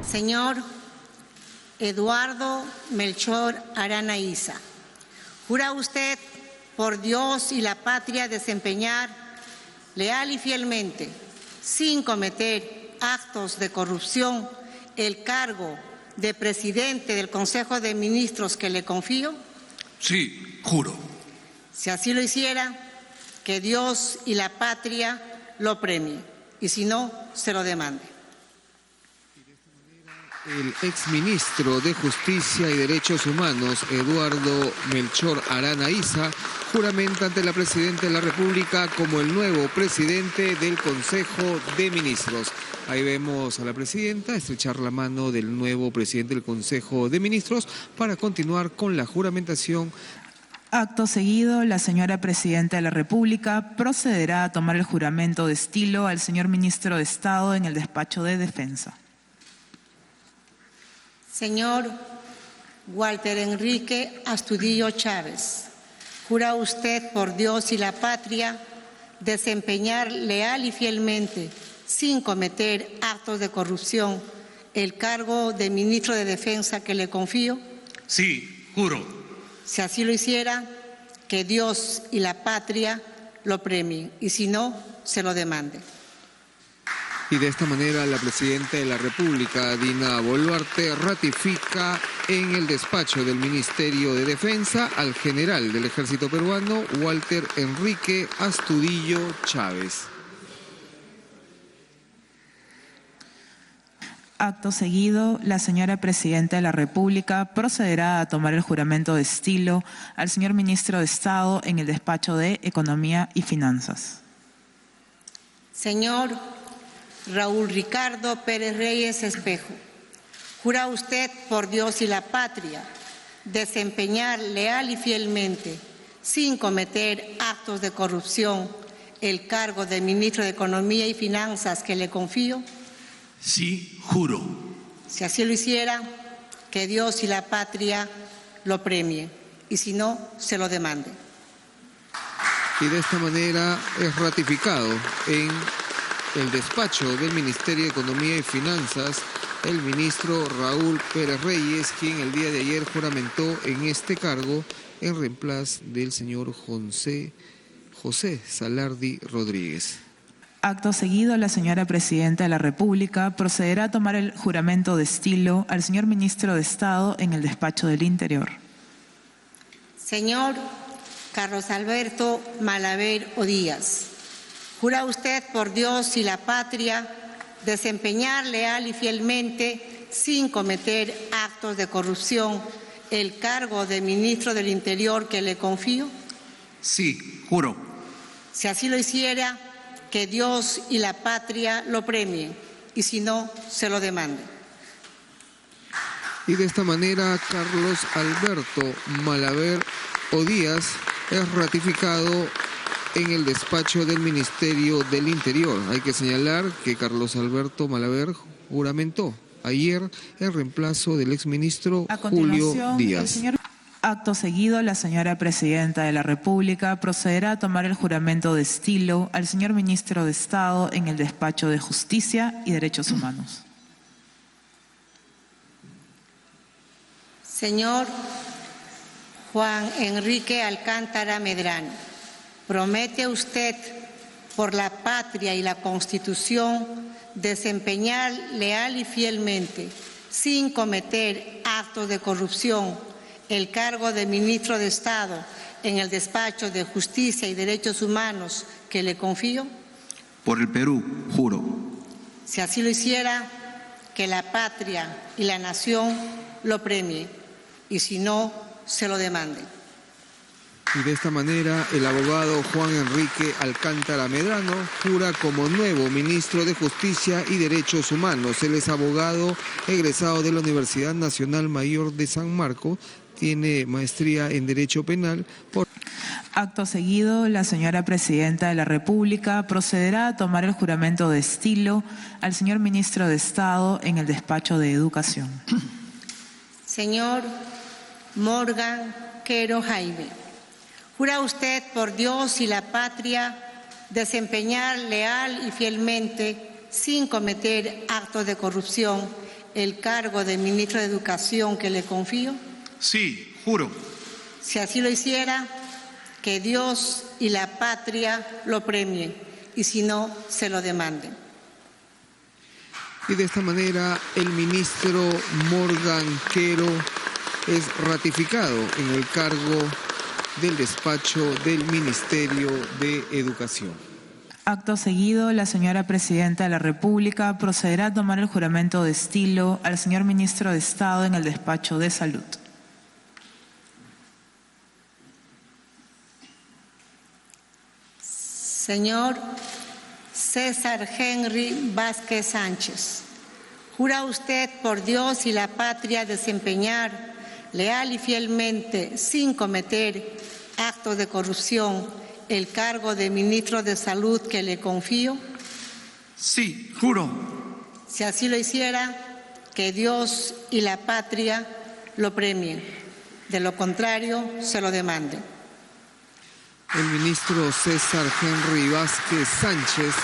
Señor Eduardo Melchor Arana Isa, ¿jura usted por Dios y la patria desempeñar leal y fielmente, sin cometer actos de corrupción, el cargo de presidente del Consejo de Ministros que le confío? Sí, juro. Si así lo hiciera, que Dios y la patria lo premien, y si no, se lo demande. El exministro de Justicia y Derechos Humanos, Eduardo Melchor Arana Isa, juramenta ante la Presidenta de la República como el nuevo presidente del Consejo de Ministros. Ahí vemos a la Presidenta estrechar la mano del nuevo presidente del Consejo de Ministros para continuar con la juramentación. Acto seguido, la señora Presidenta de la República procederá a tomar el juramento de estilo al señor Ministro de Estado en el despacho de Defensa. Señor Walter Enrique Astudillo Chávez, ¿jura usted por Dios y la patria desempeñar leal y fielmente, sin cometer actos de corrupción, el cargo de Ministro de Defensa que le confío? Sí, juro. Si así lo hiciera, que Dios y la patria lo premien, y si no, se lo demande. Y de esta manera la Presidenta de la República, Dina Boluarte, ratifica en el despacho del Ministerio de Defensa al general del Ejército Peruano, Walter Enrique Astudillo Chávez. Acto seguido, la señora Presidenta de la República procederá a tomar el juramento de estilo al señor Ministro de Estado en el despacho de Economía y Finanzas. Señor Raúl Ricardo Pérez Reyes Espejo, ¿jura usted por Dios y la patria desempeñar leal y fielmente, sin cometer actos de corrupción, el cargo de Ministro de Economía y Finanzas que le confío? Sí, juro. Si así lo hiciera, que Dios y la patria lo premien, y si no, se lo demande. Y de esta manera es ratificado en el despacho del Ministerio de Economía y Finanzas el ministro Raúl Pérez Reyes, quien el día de ayer juramentó en este cargo en reemplazo del señor José Salardi Rodríguez. Acto seguido, la señora Presidenta de la República procederá a tomar el juramento de estilo al señor Ministro de Estado en el despacho del Interior. Señor Carlos Alberto Malaver Odías, ¿jura usted por Dios y la patria desempeñar leal y fielmente, sin cometer actos de corrupción, el cargo de Ministro del Interior que le confío? Sí, juro. Si así lo hiciera, que Dios y la patria lo premien, y si no, se lo demande. Y de esta manera, Carlos Alberto Malaver Odías es ratificado en el despacho del Ministerio del Interior. Hay que señalar que Carlos Alberto Malaver juramentó ayer en reemplazo del exministro Julio Díaz. Acto seguido, la señora Presidenta de la República procederá a tomar el juramento de estilo al señor Ministro de Estado en el despacho de Justicia y Derechos Humanos. Señor Juan Enrique Alcántara Medrano, ¿promete usted por la patria y la Constitución desempeñar leal y fielmente, sin cometer actos de corrupción, el cargo de Ministro de Estado en el despacho de Justicia y Derechos Humanos que le confío? Por el Perú, juro. Si así lo hiciera, que la patria y la nación lo premie, y si no, se lo demande. Y de esta manera, el abogado Juan Enrique Alcántara Medrano jura como nuevo ministro de Justicia y Derechos Humanos. Él es abogado egresado de la Universidad Nacional Mayor de San Marcos, tiene maestría en Derecho Penal. Acto seguido, la señora Presidenta de la República procederá a tomar el juramento de estilo al señor Ministro de Estado en el despacho de Educación. Señor Morgan Quero Jaime, ¿jura usted por Dios y la patria desempeñar leal y fielmente, sin cometer actos de corrupción, el cargo de ministro de Educación que le confío? Sí, juro. Si así lo hiciera, que Dios y la patria lo premien, y si no, se lo demanden. Y de esta manera el ministro Morgan Quero es ratificado en el cargo del despacho del Ministerio de Educación. Acto seguido, la señora Presidenta de la República procederá a tomar el juramento de estilo al señor Ministro de Estado en el despacho de Salud. Señor César Henry Vázquez Sánchez, ¿jura usted por Dios y la patria desempeñar leal y fielmente, sin cometer actos de corrupción, el cargo de ministro de Salud que le confío? Sí, juro. Si así lo hiciera, que Dios y la patria lo premien. De lo contrario, se lo demanden. El ministro César Henry Vázquez Sánchez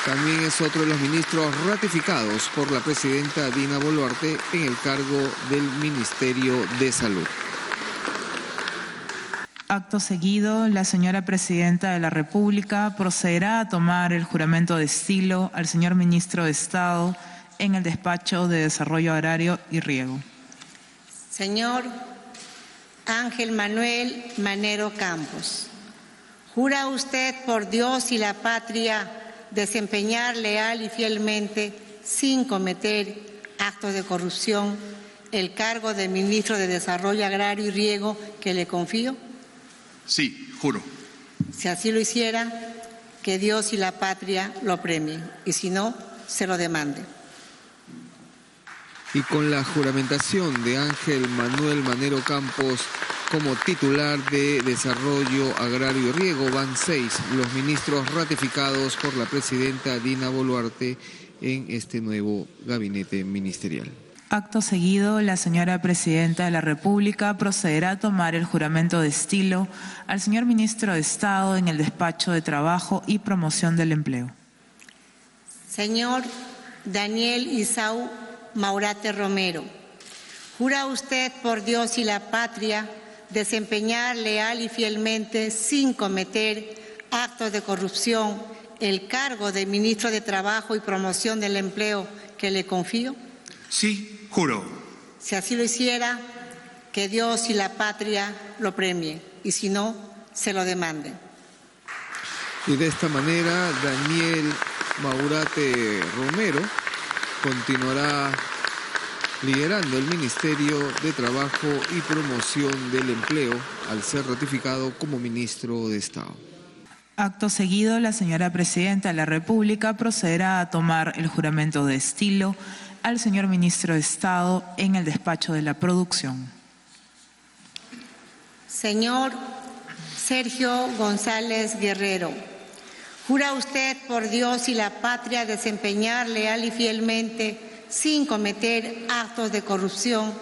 también es otro de los ministros ratificados por la presidenta Dina Boluarte en el cargo del Ministerio de Salud. Acto seguido, la señora Presidenta de la República procederá a tomar el juramento de estilo al señor Ministro de Estado en el despacho de Desarrollo Agrario y Riego. Señor Ángel Manuel Manero Campos, ¿jura usted por Dios y la patria desempeñar leal y fielmente, sin cometer actos de corrupción, el cargo de Ministro de Desarrollo Agrario y Riego que le confío? Sí, juro. Si así lo hiciera, que Dios y la patria lo premien, y si no, se lo demande. Y con la juramentación de Ángel Manuel Manero Campos como titular de Desarrollo Agrario y Riego, van 6 los ministros ratificados por la presidenta Dina Boluarte en este nuevo gabinete ministerial. Acto seguido, la señora Presidenta de la República procederá a tomar el juramento de estilo al señor Ministro de Estado en el despacho de Trabajo y Promoción del Empleo. Señor Daniel Isaú Maurate Romero, ¿jura usted por Dios y la patria desempeñar leal y fielmente, sin cometer actos de corrupción, el cargo de Ministro de Trabajo y Promoción del Empleo que le confío? Sí, juro. Si así lo hiciera, que Dios y la patria lo premien, y si no, se lo demanden. Y de esta manera, Daniel Maurate Romero continuará liderando el Ministerio de Trabajo y Promoción del Empleo al ser ratificado como ministro de Estado. Acto seguido, la señora Presidenta de la República procederá a tomar el juramento de estilo al señor Ministro de Estado en el despacho de la Producción. Señor Sergio González Guerrero, ¿jura usted por Dios y la patria desempeñar leal y fielmente, sin cometer actos de corrupción,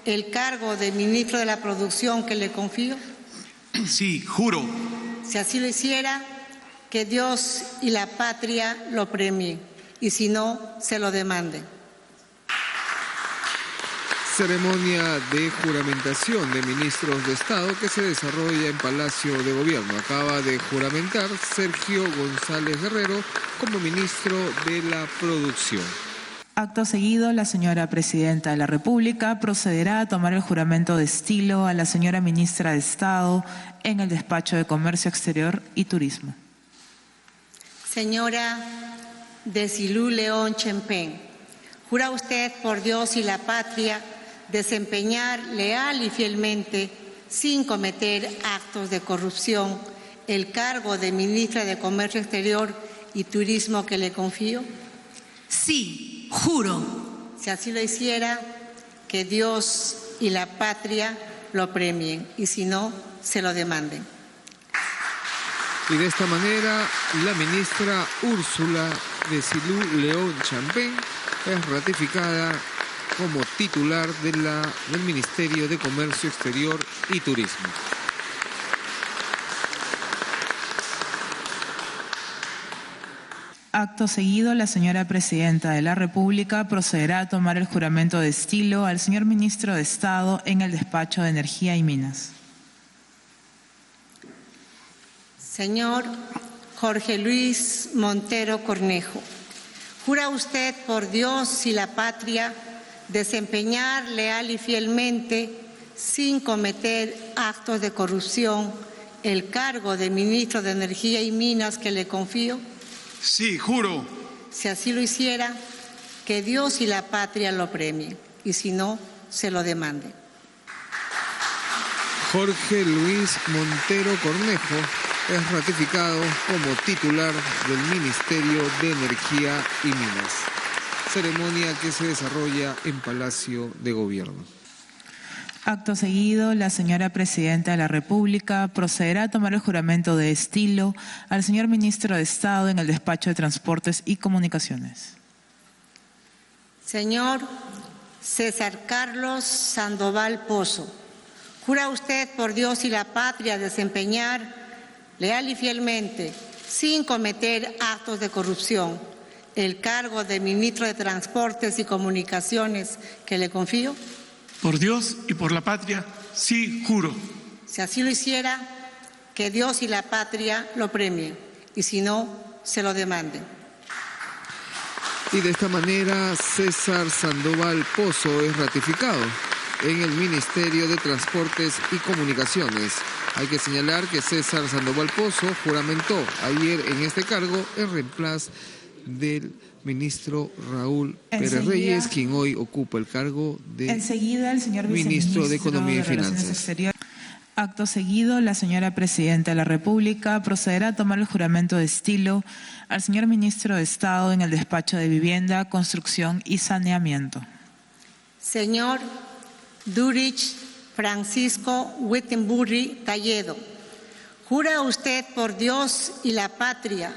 el cargo de Ministro de la Producción que le confío? Sí, juro. Si así lo hiciera, que Dios y la patria lo premien, y si no, se lo demanden. Ceremonia de juramentación de ministros de Estado que se desarrolla en Palacio de Gobierno. Acaba de juramentar Sergio González Guerrero como ministro de la Producción. Acto seguido, la señora Presidenta de la República procederá a tomar el juramento de estilo a la señora Ministra de Estado en el despacho de Comercio Exterior y Turismo. Señora Desilú León Chempén, ¿jura usted por Dios y la patria desempeñar leal y fielmente, sin cometer actos de corrupción, el cargo de Ministra de Comercio Exterior y Turismo que le confío? Sí, juro. Si así lo hiciera, que Dios y la patria lo premien, y si no, se lo demanden. Y de esta manera, la ministra Úrsula Desilú León Champén es ratificada como titular del Ministerio de Comercio Exterior y Turismo. Acto seguido, la señora Presidenta de la República procederá a tomar el juramento de estilo al señor Ministro de Estado en el despacho de Energía y Minas. Señor Jorge Luis Montero Cornejo, ¿jura usted por Dios y la patria desempeñar leal y fielmente, sin cometer actos de corrupción, el cargo de Ministro de Energía y Minas que le confío? Sí, juro. Si así lo hiciera, que Dios y la patria lo premien, y si no, se lo demande. Jorge Luis Montero Cornejo es ratificado como titular del Ministerio de Energía y Minas. Ceremonia que se desarrolla en Palacio de Gobierno. Acto seguido, la señora Presidenta de la República procederá a tomar el juramento de estilo al señor Ministro de Estado en el despacho de Transportes y Comunicaciones. Señor César Carlos Sandoval Pozo, ¿jura usted por Dios y la patria desempeñar leal y fielmente, sin cometer actos de corrupción, el cargo de Ministro de Transportes y Comunicaciones que le confío? Por Dios y por la patria, sí, juro. Si así lo hiciera, que Dios y la patria lo premien, y si no, se lo demanden. Y de esta manera, César Sandoval Pozo es ratificado en el Ministerio de Transportes y Comunicaciones. Hay que señalar que César Sandoval Pozo juramentó ayer en este cargo en reemplazo del ministro Raúl Pérez Reyes, quien hoy ocupa el cargo de enseguida el señor ministro de Economía y Finanzas. Acto seguido, la señora Presidenta de la República procederá a tomar el juramento de estilo al señor Ministro de Estado en el despacho de Vivienda, Construcción y Saneamiento. Señor Durich Francisco Wittenbury Talledo, ¿jura usted por Dios y la patria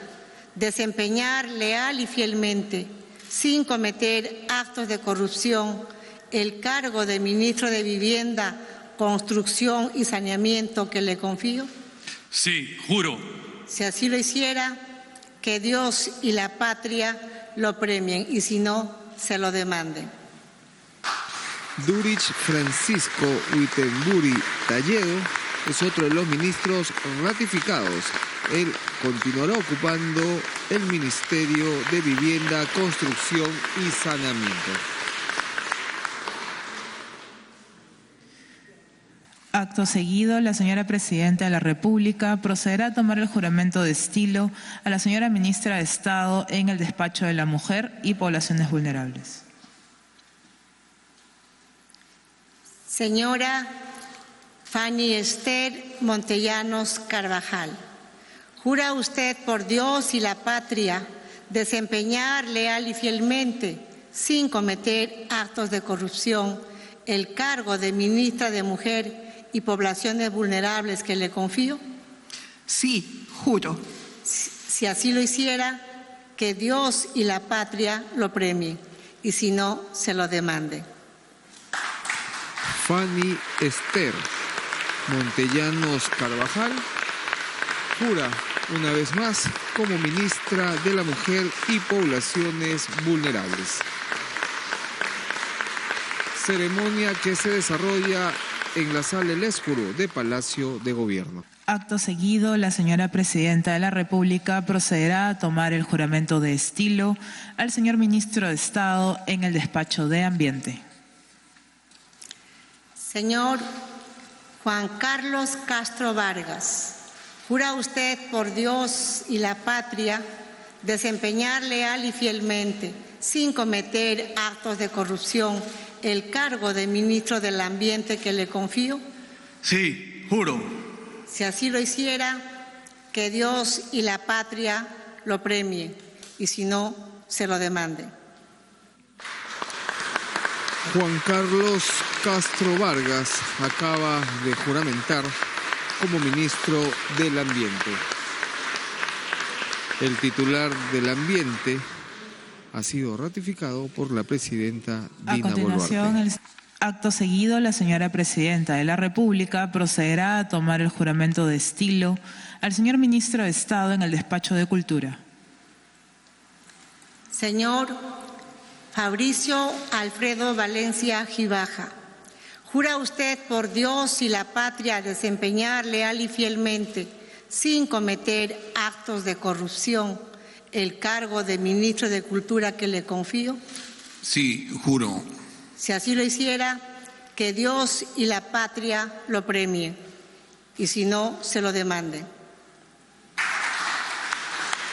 desempeñar leal y fielmente, sin cometer actos de corrupción, el cargo de Ministro de Vivienda, Construcción y Saneamiento que le confío? Sí, juro. Si así lo hiciera, que Dios y la patria lo premien, y si no, se lo demanden. Durich Francisco Wittenbury Talledo es otro de los ministros ratificados. Él continuará ocupando el Ministerio de Vivienda, Construcción y Saneamiento. Acto seguido, la señora Presidenta de la República procederá a tomar el juramento de estilo a la señora Ministra de Estado en el despacho de la Mujer y Poblaciones Vulnerables. Señora Fanny Esther Montellanos Carvajal, ¿jura usted por Dios y la patria desempeñar leal y fielmente, sin cometer actos de corrupción, el cargo de Ministra de Mujer y Poblaciones Vulnerables que le confío? Sí, juro. Si así lo hiciera, que Dios y la patria lo premien, y si no, se lo demande. Fanny Esther Montellanos Carvajal jura una vez más como Ministra de la Mujer y Poblaciones Vulnerables. Ceremonia que se desarrolla en la Sala El Escuro de Palacio de Gobierno. Acto seguido, la señora Presidenta de la República procederá a tomar el juramento de estilo al señor Ministro de Estado en el despacho de Ambiente. Señor Juan Carlos Castro Vargas, ¿jura usted por Dios y la patria desempeñar leal y fielmente, sin cometer actos de corrupción, el cargo de Ministro del Ambiente que le confío? Sí, juro. Si así lo hiciera, que Dios y la patria lo premien, y si no, se lo demande. Juan Carlos Castro Vargas acaba de juramentar como ministro del Ambiente. El titular del Ambiente ha sido ratificado por la presidenta Dina Boluarte. Acto seguido, la señora Presidenta de la República procederá a tomar el juramento de estilo al señor Ministro de Estado en el despacho de Cultura. Señor Fabricio Alfredo Valencia Gibaja, ¿jura usted por Dios y la patria desempeñar leal y fielmente, sin cometer actos de corrupción, el cargo de ministro de Cultura que le confío? Sí, juro. Si así lo hiciera, que Dios y la patria lo premien, y si no, se lo demanden.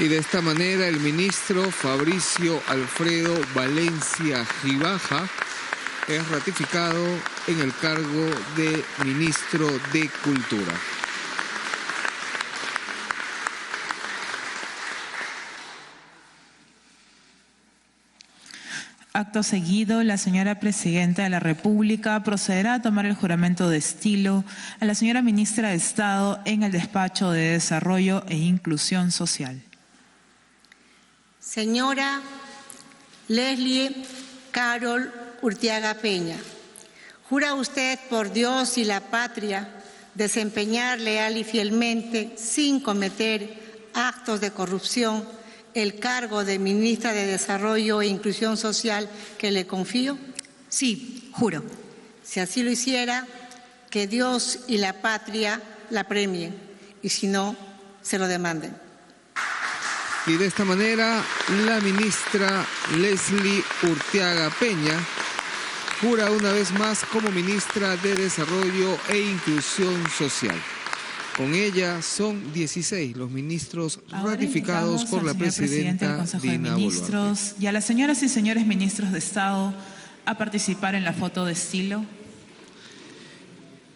Y de esta manera el ministro Fabricio Alfredo Valencia Gibaja es ratificado en el cargo de ministro de Cultura. Acto seguido, la señora Presidenta de la República procederá a tomar el juramento de estilo a la señora Ministra de Estado en el Despacho de Desarrollo e Inclusión Social. Señora Leslie Carol Urteaga Peña, ¿jura usted por Dios y la patria desempeñar leal y fielmente, sin cometer actos de corrupción, el cargo de Ministra de Desarrollo e Inclusión Social que le confío? Sí, juro. Si así lo hiciera, que Dios y la patria la premien, y si no, se lo demanden. Y de esta manera, la ministra Leslie Urteaga Peña jura una vez más como ministra de Desarrollo e Inclusión Social. Con ella son 16 los ministros Ahora ratificados por la presidenta del Consejo de Dina Ministros Boluarte. y a las señoras y señores ministros de Estado a participar en la foto de estilo.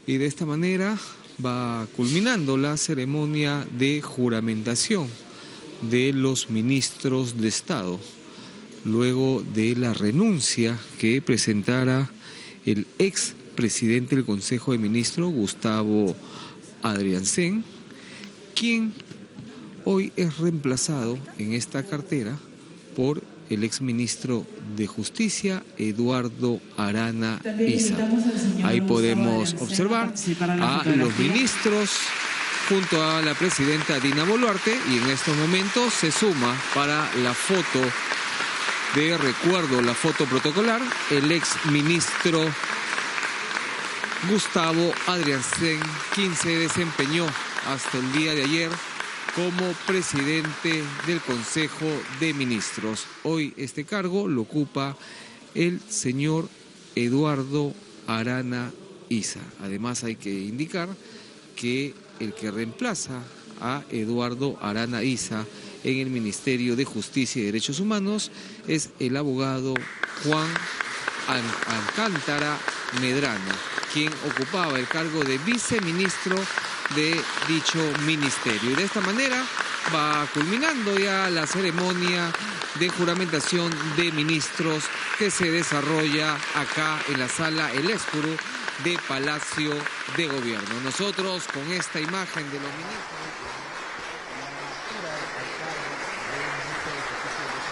Y de esta manera va culminando la ceremonia de juramentación de los ministros de Estado, luego de la renuncia que presentara el ex presidente del Consejo de Ministros, Gustavo Adriancén, quien hoy es reemplazado en esta cartera por el exministro de Justicia, Eduardo Arana Issa. Ahí podemos observar a los ministros junto a la presidenta Dina Boluarte, y en estos momentos se suma para la foto de recuerdo, la foto protocolar, el exministro Gustavo Adriancén, quien se desempeñó hasta el día de ayer como presidente del Consejo de Ministros. Hoy este cargo lo ocupa el señor Eduardo Arana Issa. Además hay que indicar que el que reemplaza a Eduardo Arana Issa en el Ministerio de Justicia y Derechos Humanos es el abogado Juan Alcántara Medrano, quien ocupaba el cargo de viceministro de dicho ministerio. Y de esta manera va culminando ya la ceremonia de juramentación de ministros que se desarrolla acá en la sala El Espuru de Palacio de Gobierno. Nosotros con esta imagen de los ministros...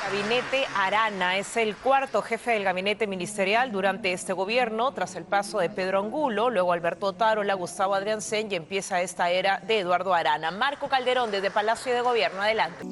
Gabinete Arana es el cuarto jefe del gabinete ministerial durante este gobierno, tras el paso de Pedro Angulo, luego Alberto Otárola, Gustavo Adriancén, y empieza esta era de Eduardo Arana. Marco Calderón, desde Palacio de Gobierno, adelante.